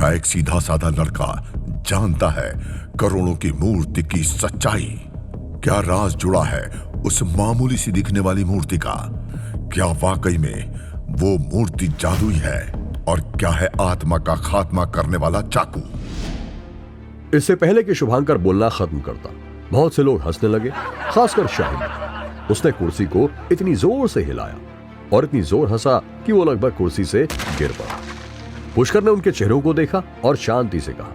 क्या एक सीधा साधा लड़का जानता है करोड़ों की मूर्ति की सच्चाई? क्या राज जुड़ा है उस मामूली सी दिखने वाली मूर्ति का? क्या वाकई में वो मूर्ति जादुई है? और क्या है आत्मा का खात्मा करने वाला चाकू? इससे पहले कि शुभांकर बोलना खत्म करता, बहुत से लोग हंसने लगे, खासकर शाहिद। उसने कुर्सी को इतनी जोर से हिलाया और इतनी जोर हंसा कि वो लगभग कुर्सी से गिर पड़ा। पुष्कर ने उनके चेहरों को देखा और शांति से कहा,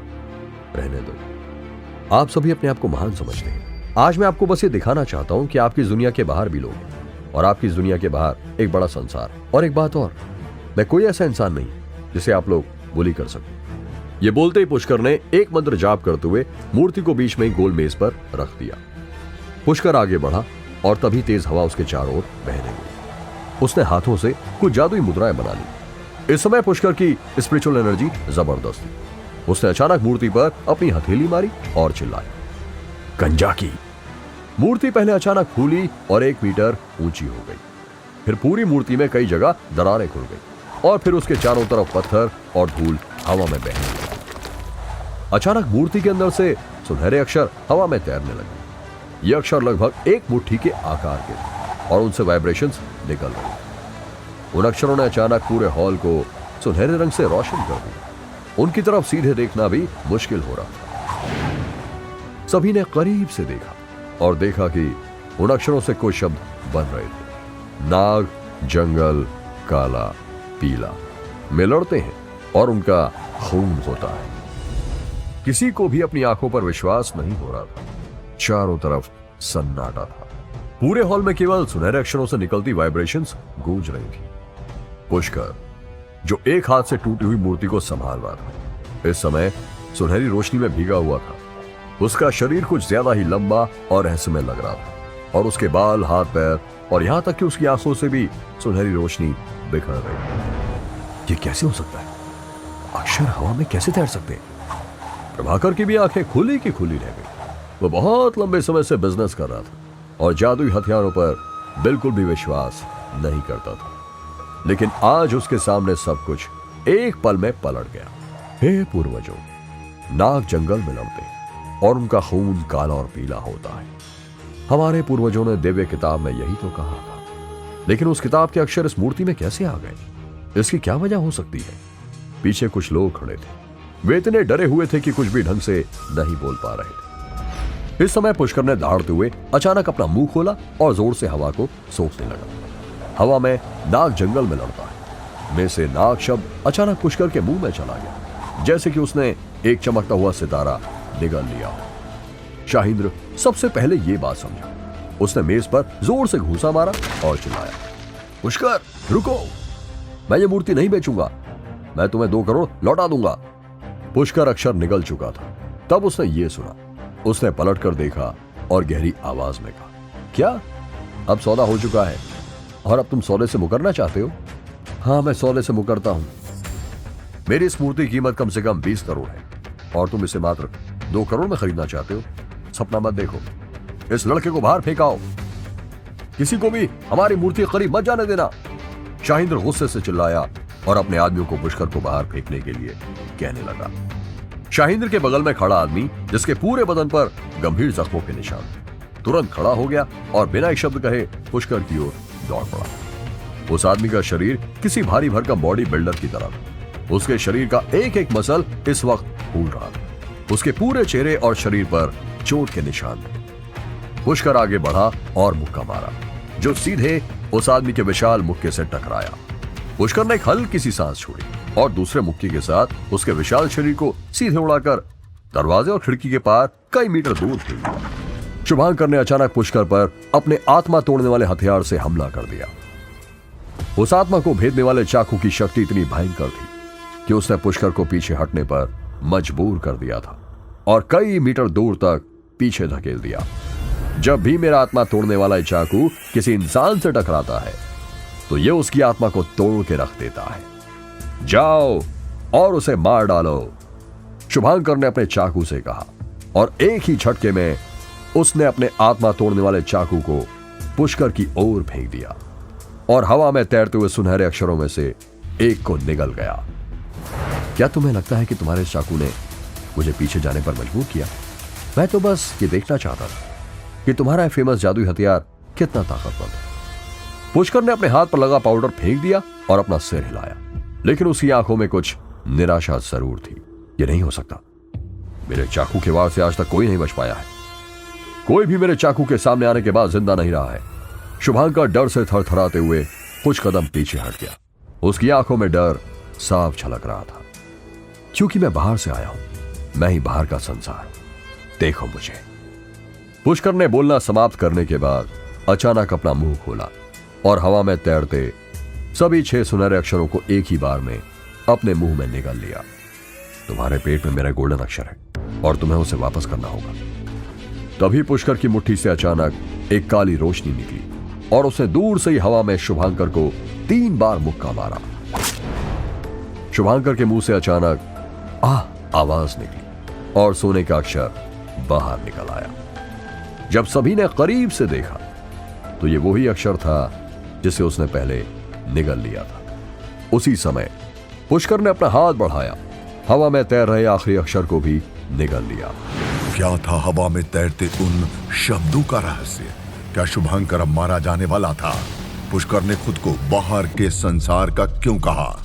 रहने दो, आप सभी अपने आप को महान समझते हैं। आज मैं आपको बस ये दिखाना चाहता हूं कि आपकी दुनिया के बाहर भी लोग हैं और आपकी दुनिया के बाहर एक बड़ा संसार। और एक बात और, मैं कोई ऐसा इंसान नहीं जिसे आप लोग बुली कर सकें। ये बोलते ही पुष्कर ने एक मंत्र जाप करते हुए मूर्ति को बीच में ही गोल मेज पर रख दिया। पुष्कर आगे बढ़ा और तभी तेज हवा उसके चारों ओर बहने लगी। उसने हाथों से कुछ जादुई मुद्राएं बना ली। इस समय पुष्कर की स्पिरिचुअल एनर्जी जबरदस्त थी। उसने अचानक मूर्ति पर अपनी हथेली मारी और चिल्लाया, गंजा की। मूर्ति पहले अचानक फूली और 1 मीटर ऊंची हो गई। फिर पूरी मूर्ति में कई जगह दरारें खुल गई और फिर उसके चारों तरफ पत्थर और धूल हवा में बहने लगे। अचानक मूर्ति के अंदर से सुनहरे अक्षर हवा में तैरने लगे। ये अक्षर लगभग 1 मुट्ठी के आकार के थे और उनसे वाइब्रेशंस निकल रहे। उन अक्षरों ने अचानक पूरे हॉल को सुनहरे रंग से रोशन कर दिया। उनकी तरफ सीधे देखना भी मुश्किल हो रहा था। सभी ने करीब से देखा और देखा कि उन अक्षरों से कुछ शब्द बन रहे थे। नाग, जंगल, काला, पीला में लड़ते हैं और उनका खून होता है। किसी को भी अपनी आंखों पर विश्वास नहीं हो रहा था। चारों तरफ सन्नाटा था। पूरे हॉल में केवल सुनहरे अक्षरों से निकलती वाइब्रेशंस गूंज रही थी। पुष्कर, जो एक हाथ से टूटी हुई मूर्ति को संभाल रहा था, इस समय सुनहरी रोशनी में भीगा हुआ था। उसका शरीर कुछ ज्यादा ही लंबा और रहस्यमय लग रहा था और उसके बाल, हाथ, पैर और यहां तक कि उसकी आंखों से भी सुनहरी रोशनी बिखर रही। ये कैसे हो सकता है? अक्षर हवा में कैसे तैर सकते हैं? प्रभाकर की भी आंखें खुली की खुली रह गई। वो बहुत लंबे समय से बिजनेस कर रहा था और जादुई हथियारों पर बिल्कुल भी विश्वास नहीं करता था, लेकिन आज उसके सामने सब कुछ एक पल में पलट गया। हे पूर्वजों, नाग जंगल में लड़ते हैं और उनका खून काला और पीला होता है। हमारे पूर्वजों ने दिव्य किताब में यही तो कहा था, लेकिन उस किताब के अक्षर इस मूर्ति में कैसे आ गए? इसकी क्या वजह हो सकती है? पीछे कुछ लोग खड़े थे। वे इतने डरे हुए थे कि कुछ भी ढंग से नहीं बोल पा रहे थे। इस समय पुष्कर ने दहाड़ते हुए अचानक अपना मुंह खोला और जोर से हवा को सोखने लगा। हवा में नाग जंगल में लड़ता है में से नाग शब्द अचानक पुष्कर के मुंह में चला गया, जैसे कि उसने एक चमकता हुआ सितारा निगल लिया। शाहिंद्र सबसे पहले ये बात समझा। उसने मेज पर जोर से घूंसा मारा और चिल्लाया, पुष्कर रुको, मैं ये मूर्ति नहीं बेचूंगा, मैं तुम्हें 2 करोड़ लौटा दूंगा। पुष्कर अक्षर निगल चुका था। तब उसने ये सुना। उसने पलट कर देखा और गहरी आवाज में कहा, क्या अब सौदा हो चुका है और अब तुम सौदे से मुकरना चाहते हो? हाँ, मैं सौदे से मुकरता हूं। मेरी इस मूर्ति की कीमत कम से कम 20 करोड़ है और तुम इसे मात्र 2 करोड़ में खरीदना चाहते हो। सपना मत देखो। इस लड़के को बाहर फेंकाओ। किसी को भी हमारी मूर्ति के करीब मत जाने देना। शाहिंद्र गुस्से से चिल्लाया और अपने आदमियों को पुष्कर को बाहर फेंकने के लिए कहने लगा। शाहिंद्र के बगल में खड़ा आदमी, जिसके पूरे बदन पर गंभीर जख्मों के निशान थे, तुरंत खड़ा हो गया और बिना एक शब्द कहे पुष्कर की ओर दौड़ पड़ा। उस आदमी का शरीर किसी भारी भरकम बॉडी बिल्डर की तरह था। उसके शरीर का एक एक मसल इस वक्त फूल रहा था। उसके पूरे चेहरे और शरीर पर चोट के निशान थे। पुष्कर आगे बढ़ा और मुक्का मारा, जो सीधे उस आदमी के विशाल मुक्के से टकराया। पुष्कर ने एक हल्की सी सांस छोड़ी और दूसरे मुक्के के साथ उसके विशाल शरीर को सीधे उड़ाकर दरवाजे और खिड़की के पार कई मीटर दूर फेंक दिया। शुभांकर ने अचानक पुष्कर पर अपने आत्मा तोड़ने वाले हथियार से हमला कर दिया। उस आत्मा को भेदने वाले चाकू की शक्ति इतनी भयंकर थी कि उसने पुष्कर को पीछे हटने पर मजबूर कर दिया था और कई मीटर दूर तक पीछे धकेल दिया। जब भी मेरा आत्मा तोड़ने वाला चाकू किसी इंसान से टकराता है तो यह उसकी आत्मा को तोड़ के रख देता है। जाओ और उसे मार डालो, शुभांकर ने अपने चाकू से कहा और एक ही झटके में उसने अपने आत्मा तोड़ने वाले चाकू को पुष्कर की ओर फेंक दिया और हवा में तैरते हुए सुनहरे अक्षरों में से एक को निगल गया। क्या तुम्हें लगता है कि तुम्हारे इस चाकू ने मुझे पीछे जाने पर मजबूर किया? मैं तो बस ये देखना चाहता था कि तुम्हारा फेमस जादुई हथियार कितना ताकतवर है। पुष्कर ने अपने हाथ पर लगा पाउडर फेंक दिया और अपना सिर हिलाया, लेकिन उसकी आंखों में कुछ निराशा जरूर थी। ये नहीं हो सकता, मेरे चाकू के वार से आज तक कोई नहीं बच पाया है। कोई भी मेरे चाकू के सामने आने के बाद जिंदा नहीं रहा है। शुभांकर डर से थरथराते हुए कुछ कदम पीछे हट गया। उसकी आंखों में डर साफ झलक रहा था। क्योंकि मैं बाहर से आया हूं, मैं ही बाहर का संसार, देखो मुझे। पुष्कर ने बोलना समाप्त करने के बाद अचानक अपना मुंह खोला और हवा में तैरते सभी 6 सुनहरे अक्षरों को एक ही बार में अपने मुंह में निगल लिया। तुम्हारे पेट में मेरा गोल्डन अक्षर है और तुम्हें उसे वापस करना होगा। तभी पुष्कर की मुट्ठी से अचानक एक काली रोशनी निकली और उसने दूर से ही हवा में शुभांकर को 3 बार मुक्का मारा। शुभांकर के मुंह से अचानक आवाज निकली और सोने का अक्षर बाहर निकल आया। जब सभी ने करीब से देखा तो ये वही अक्षर था जिसे उसने पहले निगल लिया था। उसी समय पुष्कर ने अपना हाथ बढ़ाया, हवा में तैर रहे आखिरी अक्षर को भी निगल लिया। क्या था हवा में तैरते उन शब्दों का रहस्य? क्या शुभांकर अब मारा जाने वाला था? पुष्कर ने खुद को बाहर के संसार का क्यों कहा?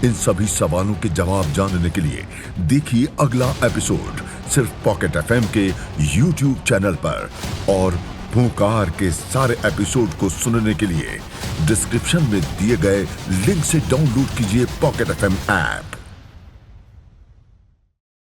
इन सभी सवालों के जवाब जानने के लिए देखिए अगला एपिसोड सिर्फ पॉकेट एफएम के YouTube चैनल पर। और फूंकार के सारे एपिसोड को सुनने के लिए डिस्क्रिप्शन में दिए गए लिंक से डाउनलोड कीजिए पॉकेट एफएम ऐप।